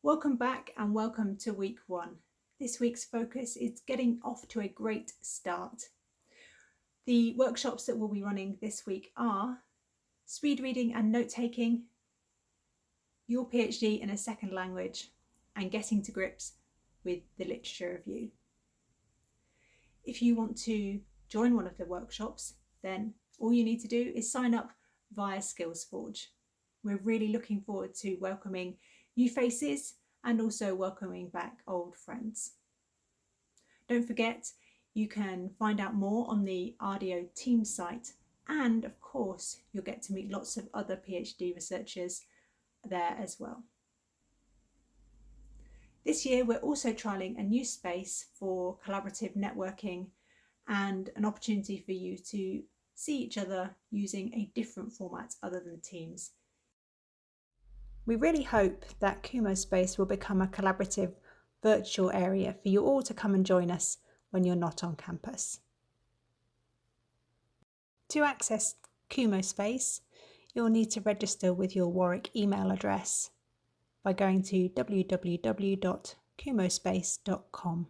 Welcome back and welcome to week 1. This week's focus is getting off to a great start. The workshops that we'll be running this week are speed reading and note-taking, your PhD in a second language, and getting to grips with the literature review. If you want to join one of the workshops, then all you need to do is sign up via SkillsForge. We're really looking forward to welcoming new faces and also welcoming back old friends. Don't forget, you can find out more on the Ardio team site, and of course you'll get to meet lots of other PhD researchers there as well. This year we're also trialling a new space for collaborative networking and an opportunity for you to see each other using a different format other than Teams. We really hope that Kumo Space will become a collaborative virtual area for you all to come and join us when you're not on campus. To access Kumo Space, you'll need to register with your Warwick email address by going to www.kumospace.com.